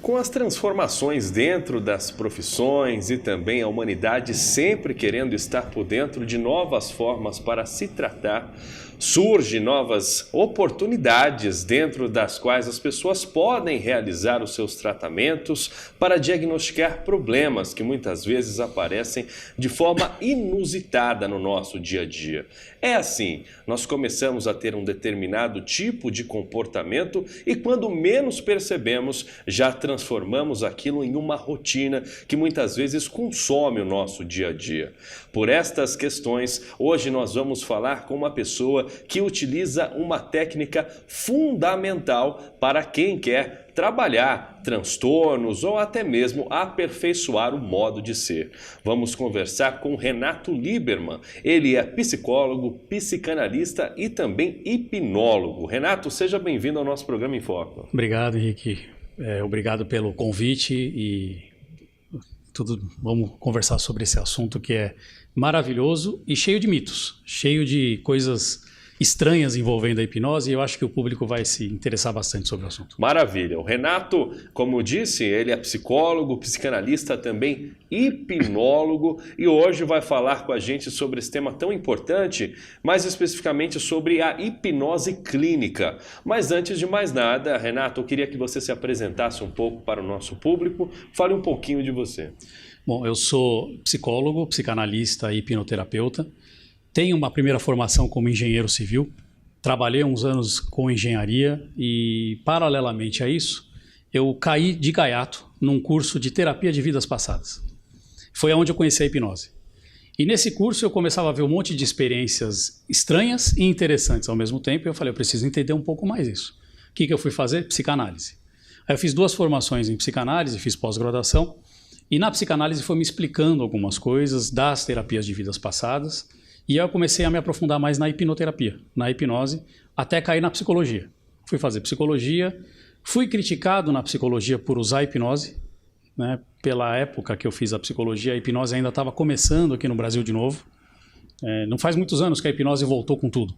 Com as transformações dentro das profissões e também a humanidade sempre querendo estar por dentro de novas formas para se tratar, surgem novas oportunidades dentro das quais as pessoas podem realizar os seus tratamentos para diagnosticar problemas que muitas vezes aparecem de forma inusitada no nosso dia a dia. É assim, nós começamos a ter um determinado tipo de comportamento e quando menos percebemos, já transformamos aquilo em uma rotina que muitas vezes consome o nosso dia a dia. Por estas questões, hoje nós vamos falar com uma pessoa que utiliza uma técnica fundamental para quem quer trabalhar transtornos ou até mesmo aperfeiçoar o modo de ser. Vamos conversar com Renato Lieberman. Ele é psicólogo, psicanalista e também hipnólogo. Renato, seja bem-vindo ao nosso programa em Foco. Obrigado, Henrique. Obrigado pelo convite e vamos conversar sobre esse assunto que é maravilhoso e cheio de mitos, cheio de coisas estranhas envolvendo a hipnose e eu acho que o público vai se interessar bastante sobre o assunto. Maravilha. O Renato, como eu disse, ele é psicólogo, psicanalista, também hipnólogo e hoje vai falar com a gente sobre esse tema tão importante, mais especificamente sobre a hipnose clínica. Mas antes de mais nada, Renato, eu queria que você se apresentasse um pouco para o nosso público, fale um pouquinho de você. Bom, eu sou psicólogo, psicanalista e hipnoterapeuta. Tenho uma primeira formação como engenheiro civil, trabalhei uns anos com engenharia e, paralelamente a isso, eu caí de gaiato num curso de terapia de vidas passadas. Foi onde eu conheci a hipnose. E nesse curso eu começava a ver um monte de experiências estranhas e interessantes ao mesmo tempo e eu falei, eu preciso entender um pouco mais isso. O que eu fui fazer? Psicanálise. Aí eu fiz 2 formações em psicanálise, fiz pós-graduação e na psicanálise foi me explicando algumas coisas das terapias de vidas passadas. E aí eu comecei a me aprofundar mais na hipnoterapia, na hipnose, até cair na psicologia. Fui fazer psicologia, fui criticado na psicologia por usar a hipnose, né? Pela época que eu fiz a psicologia, a hipnose ainda estava começando aqui no Brasil de novo. Não faz muitos anos que a hipnose voltou com tudo.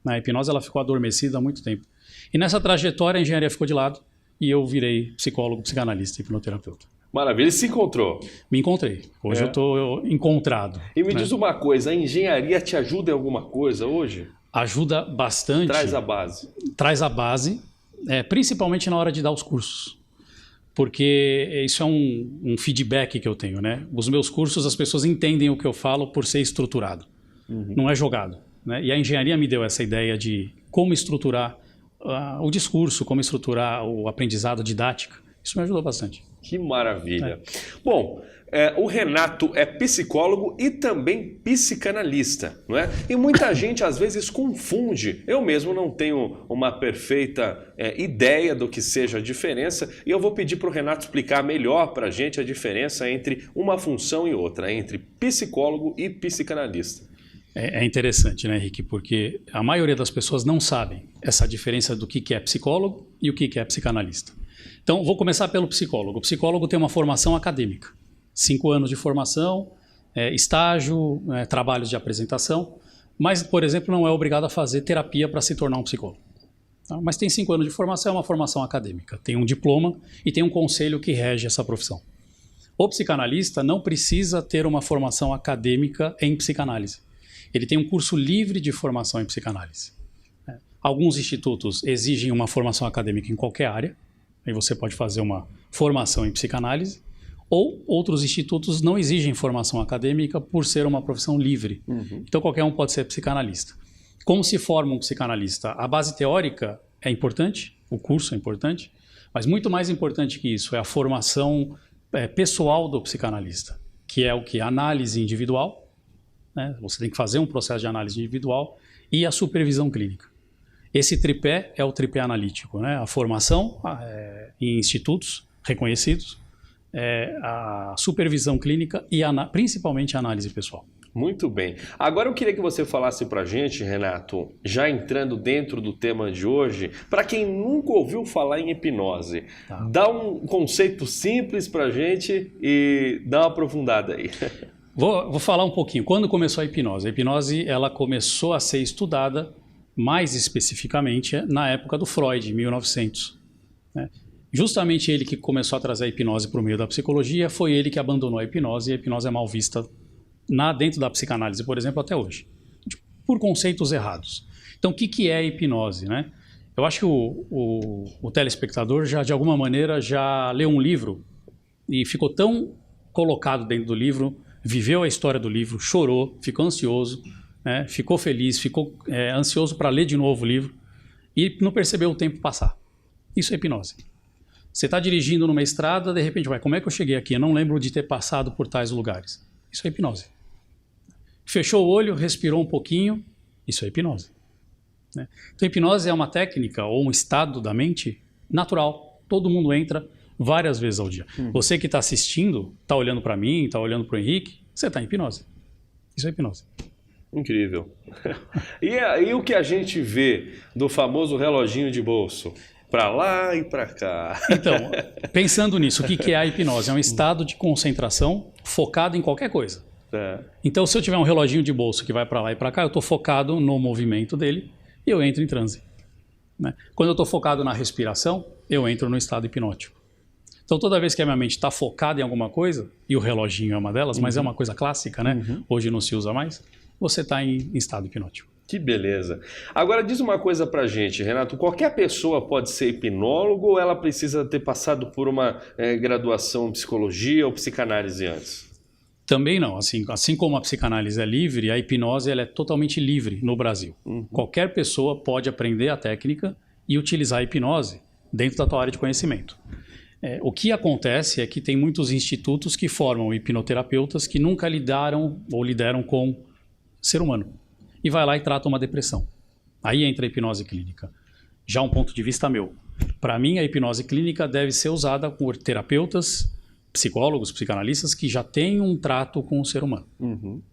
A hipnose ela ficou adormecida há muito tempo. E nessa trajetória a engenharia ficou de lado e eu virei psicólogo, psicanalista e hipnoterapeuta. Maravilha, e se encontrou? Me encontrei. Hoje eu estou encontrado. E me diz uma coisa, a engenharia te ajuda em alguma coisa hoje? Ajuda bastante. Traz a base. Traz a base, principalmente na hora de dar os cursos. Porque isso é um feedback que eu tenho, né? Os meus cursos, as pessoas entendem o que eu falo por ser estruturado. Não é jogado, né? E a engenharia me deu essa ideia de como estruturar o discurso, como estruturar o aprendizado didático. Isso me ajudou bastante. Que maravilha. Bom, o Renato é psicólogo e também psicanalista, não é? E muita gente às vezes confunde. Eu mesmo não tenho uma perfeita ideia do que seja a diferença e eu vou pedir para o Renato explicar melhor para a gente a diferença entre uma função e outra, entre psicólogo e psicanalista. É interessante, né, Henrique? Porque a maioria das pessoas não sabem essa diferença do que é psicólogo e o que é psicanalista. Então, vou começar pelo psicólogo. O psicólogo tem uma formação acadêmica. 5 anos de formação, estágio, trabalhos de apresentação, mas, por exemplo, não é obrigado a fazer terapia para se tornar um psicólogo. Tá? Mas tem 5 anos de formação, é uma formação acadêmica. Tem um diploma e tem um conselho que rege essa profissão. O psicanalista não precisa ter uma formação acadêmica em psicanálise. Ele tem um curso livre de formação em psicanálise. Alguns institutos exigem uma formação acadêmica em qualquer área, aí você pode fazer uma formação em psicanálise, ou outros institutos não exigem formação acadêmica por ser uma profissão livre. Então qualquer um pode ser psicanalista. Como se forma um psicanalista? A base teórica é importante, o curso é importante, mas muito mais importante que isso é a formação pessoal do psicanalista, que é o que? A análise individual, né? Você tem que fazer um processo de análise individual e a supervisão clínica. Esse tripé é o tripé analítico, né? A formação em institutos reconhecidos, a supervisão clínica e principalmente a análise pessoal. Muito bem. Agora eu queria que você falasse pra gente, Renato, já entrando dentro do tema de hoje, para quem nunca ouviu falar em hipnose, dá um conceito simples pra gente e dá uma aprofundada aí. Vou falar um pouquinho. Quando começou a hipnose? A hipnose ela começou a ser estudada mais especificamente na época do Freud, em 1900. Né? Justamente ele que começou a trazer a hipnose para o meio da psicologia, foi ele que abandonou a hipnose, e a hipnose é mal vista dentro da psicanálise, por exemplo, até hoje, por conceitos errados. Então, o que é a hipnose, né? Eu acho que o telespectador já, de alguma maneira, já leu um livro e ficou tão colocado dentro do livro, viveu a história do livro, chorou, ficou ansioso, né? Ficou feliz, ficou ansioso para ler de novo o livro e não percebeu o tempo passar. Isso é hipnose. Você está dirigindo numa estrada, de repente vai, como é que eu cheguei aqui? Eu não lembro de ter passado por tais lugares. Isso é hipnose. Fechou o olho, respirou um pouquinho, isso é hipnose. Né? Então, hipnose é uma técnica ou um estado da mente natural. Todo mundo entra várias vezes ao dia. Você que está assistindo, está olhando para mim, está olhando para o Henrique, você está em hipnose. Isso é hipnose. Incrível. E o que a gente vê do famoso reloginho de bolso? Para lá e para cá. Então, pensando nisso, o que é a hipnose? É um estado de concentração focado em qualquer coisa. Então, se eu tiver um reloginho de bolso que vai para lá e para cá, eu estou focado no movimento dele e eu entro em transe. Né? Quando eu estou focado na respiração, eu entro no estado hipnótico. Então, toda vez que a minha mente está focada em alguma coisa, e o reloginho é uma delas, mas é uma coisa clássica, né? Hoje não se usa mais, você está em estado hipnótico. Que beleza. Agora diz uma coisa pra gente, Renato, qualquer pessoa pode ser hipnólogo ou ela precisa ter passado por uma graduação em psicologia ou psicanálise antes? Também não. Assim como a psicanálise é livre, a hipnose ela é totalmente livre no Brasil. Qualquer pessoa pode aprender a técnica e utilizar a hipnose dentro da tua área de conhecimento. O que acontece é que tem muitos institutos que formam hipnoterapeutas que nunca lidaram ou lidaram com ser humano. E vai lá e trata uma depressão. Aí entra a hipnose clínica. Já um ponto de vista meu. Para mim, a hipnose clínica deve ser usada por terapeutas, psicólogos, psicanalistas que já têm um trato com o ser humano.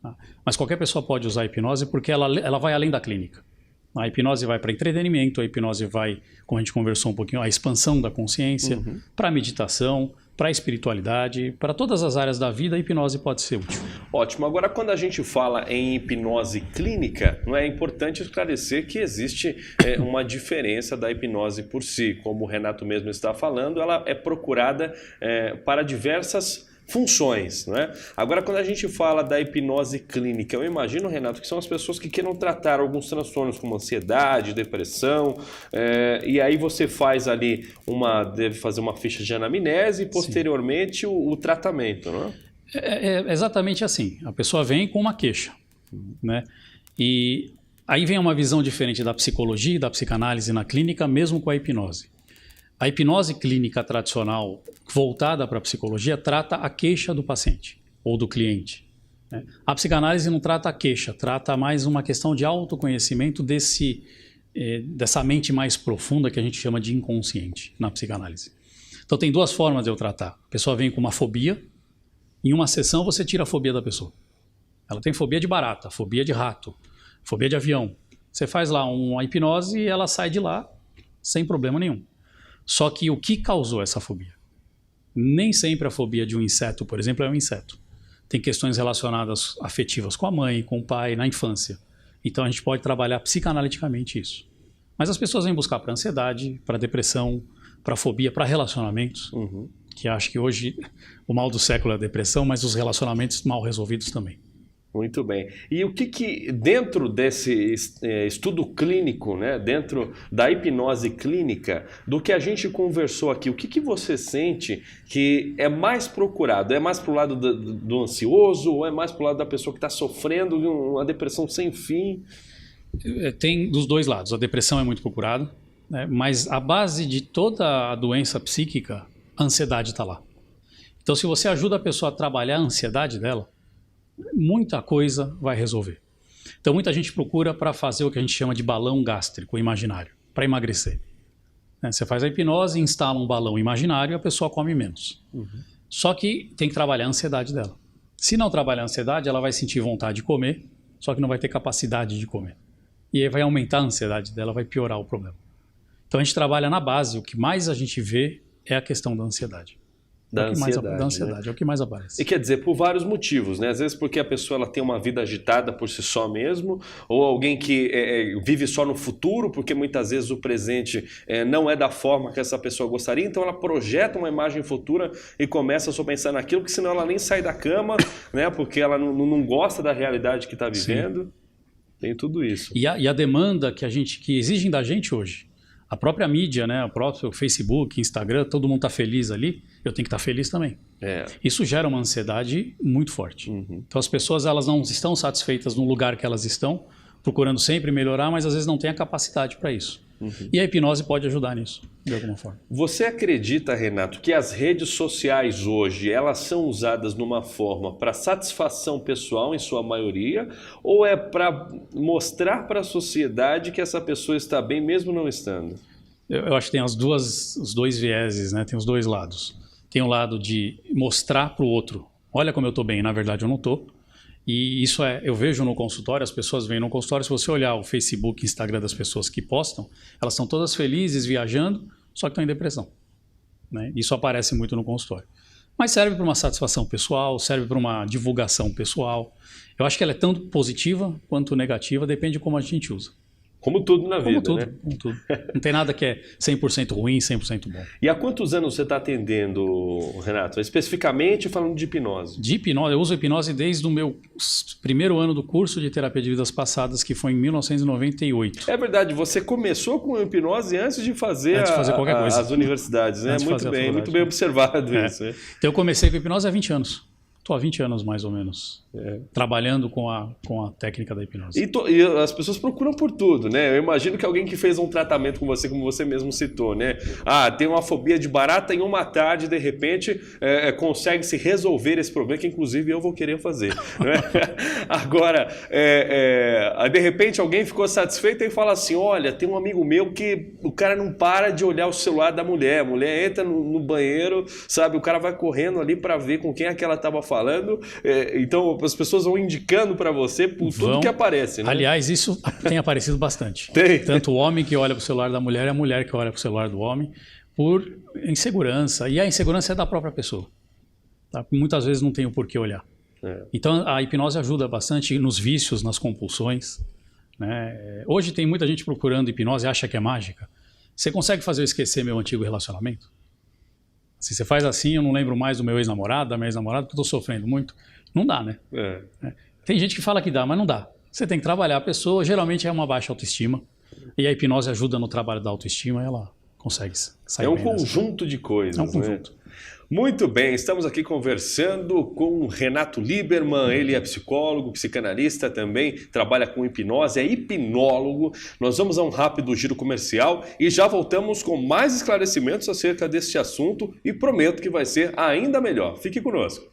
Tá? Mas qualquer pessoa pode usar a hipnose porque ela vai além da clínica. A hipnose vai para entretenimento, a hipnose vai, como a gente conversou um pouquinho, a expansão da consciência, para a meditação, para a espiritualidade, para todas as áreas da vida, a hipnose pode ser útil. Ótimo. Agora, quando a gente fala em hipnose clínica, não é importante esclarecer que existe uma diferença da hipnose por si. Como o Renato mesmo está falando, ela é procurada para diversas funções, não é? Agora, quando a gente fala da hipnose clínica, eu imagino, Renato, que são as pessoas que queiram tratar alguns transtornos como ansiedade, depressão, e aí você faz ali deve fazer uma ficha de anamnese e posteriormente o tratamento, não é? É exatamente assim. A pessoa vem com uma queixa, né? E aí vem uma visão diferente da psicologia e da psicanálise na clínica, mesmo com a hipnose. A hipnose clínica tradicional, voltada para a psicologia, trata a queixa do paciente ou do cliente. Né? A psicanálise não trata a queixa, trata mais uma questão de autoconhecimento dessa mente mais profunda que a gente chama de inconsciente na psicanálise. Então tem duas formas de eu tratar. A pessoa vem com uma fobia, em uma sessão você tira a fobia da pessoa. Ela tem fobia de barata, fobia de rato, fobia de avião. Você faz lá uma hipnose e ela sai de lá sem problema nenhum. Só que o que causou essa fobia? Nem sempre a fobia de um inseto, por exemplo, é um inseto. Tem questões relacionadas afetivas com a mãe, com o pai, na infância. Então a gente pode trabalhar psicanaliticamente isso. Mas as pessoas vêm buscar para ansiedade, para depressão, para fobia, para relacionamentos, que acho que hoje o mal do século é a depressão, mas os relacionamentos mal resolvidos também. Muito bem. E o que dentro desse estudo clínico, né, dentro da hipnose clínica, do que a gente conversou aqui, o que você sente que é mais procurado? É mais para o lado do ansioso ou é mais para o lado da pessoa que está sofrendo de uma depressão sem fim? Tem dos dois lados. A depressão é muito procurada, né, mas a base de toda a doença psíquica, a ansiedade está lá. Então, se você ajuda a pessoa a trabalhar a ansiedade dela, muita coisa vai resolver. Então muita gente procura para fazer o que a gente chama de balão gástrico imaginário, para emagrecer. Você faz a hipnose, instala um balão imaginário e a pessoa come menos. Só que tem que trabalhar a ansiedade dela. Se não trabalhar a ansiedade, ela vai sentir vontade de comer, só que não vai ter capacidade de comer. E aí vai aumentar a ansiedade dela, vai piorar o problema. Então a gente trabalha na base, o que mais a gente vê é a questão da ansiedade. Da ansiedade, né? É o que mais aparece. E quer dizer, por vários motivos, né? Às vezes porque a pessoa ela tem uma vida agitada por si só mesmo, ou alguém que vive só no futuro, porque muitas vezes o presente não é da forma que essa pessoa gostaria, então ela projeta uma imagem futura e começa a só pensar naquilo, porque senão ela nem sai da cama, né? Porque ela não gosta da realidade que está vivendo. Sim. Tem tudo isso. E a demanda que exigem da gente hoje. A própria mídia, né? O próprio Facebook, Instagram, todo mundo está feliz ali, eu tenho que estar feliz também. Isso gera uma ansiedade muito forte. Então as pessoas elas não estão satisfeitas no lugar que elas estão, procurando sempre melhorar, mas às vezes não têm a capacidade para isso. E a hipnose pode ajudar nisso, de alguma forma. Você acredita, Renato, que as redes sociais hoje, elas são usadas numa forma para satisfação pessoal, em sua maioria, ou é para mostrar para a sociedade que essa pessoa está bem, mesmo não estando? Eu acho que tem os dois vieses, né? Tem os dois lados. Tem o lado de mostrar para o outro, olha como eu estou bem, na verdade eu não estou. E isso eu vejo no consultório, as pessoas vêm no consultório, se você olhar o Facebook, Instagram das pessoas que postam, elas estão todas felizes, viajando, só que estão em depressão. Né? Isso aparece muito no consultório. Mas serve para uma satisfação pessoal, serve para uma divulgação pessoal. Eu acho que ela é tanto positiva quanto negativa, depende de como a gente usa. Como tudo na vida, né? Como tudo. Não tem nada que é 100% ruim, 100% bom. E há quantos anos você está atendendo, Renato? Especificamente falando de hipnose. De hipnose, eu uso hipnose desde o meu primeiro ano do curso de terapia de vidas passadas, que foi em 1998. É verdade, você começou com hipnose antes de fazer qualquer coisa. As universidades, né? Muito bem observado isso. Né? Então eu comecei com hipnose há 20 anos. Estou há 20 anos, mais ou menos, trabalhando com a técnica da hipnose. E as pessoas procuram por tudo, né? Eu imagino que alguém que fez um tratamento com você, como você mesmo citou, né? Tem uma fobia de barata, em uma tarde, de repente, consegue se resolver esse problema, que inclusive eu vou querer fazer. Né? Agora, de repente alguém ficou satisfeito e fala assim, olha, tem um amigo meu que o cara não para de olhar o celular da mulher. A mulher entra no banheiro, sabe? O cara vai correndo ali para ver com quem é que ela estava falando, então as pessoas vão indicando para você por tudo que aparece, né? Aliás, isso tem aparecido bastante. Tanto o homem que olha para o celular da mulher e a mulher que olha para o celular do homem por insegurança, e a insegurança é da própria pessoa. Tá? Muitas vezes não tem o porquê olhar. Então a hipnose ajuda bastante nos vícios, nas compulsões. Né? Hoje tem muita gente procurando hipnose e acha que é mágica. Você consegue fazer eu esquecer meu antigo relacionamento? Se você faz assim, eu não lembro mais do meu ex-namorado, da minha ex-namorada, porque eu estou sofrendo muito. Não dá, né? Tem gente que fala que dá, mas não dá. Você tem que trabalhar a pessoa, geralmente é uma baixa autoestima, e a hipnose ajuda no trabalho da autoestima, e ela consegue sair bem. É um conjunto de coisas. É um conjunto. Né? Muito bem, estamos aqui conversando com Renato Lieberman, ele é psicólogo, psicanalista também, trabalha com hipnose, é hipnólogo. Nós vamos a um rápido giro comercial e já voltamos com mais esclarecimentos acerca deste assunto e prometo que vai ser ainda melhor. Fique conosco.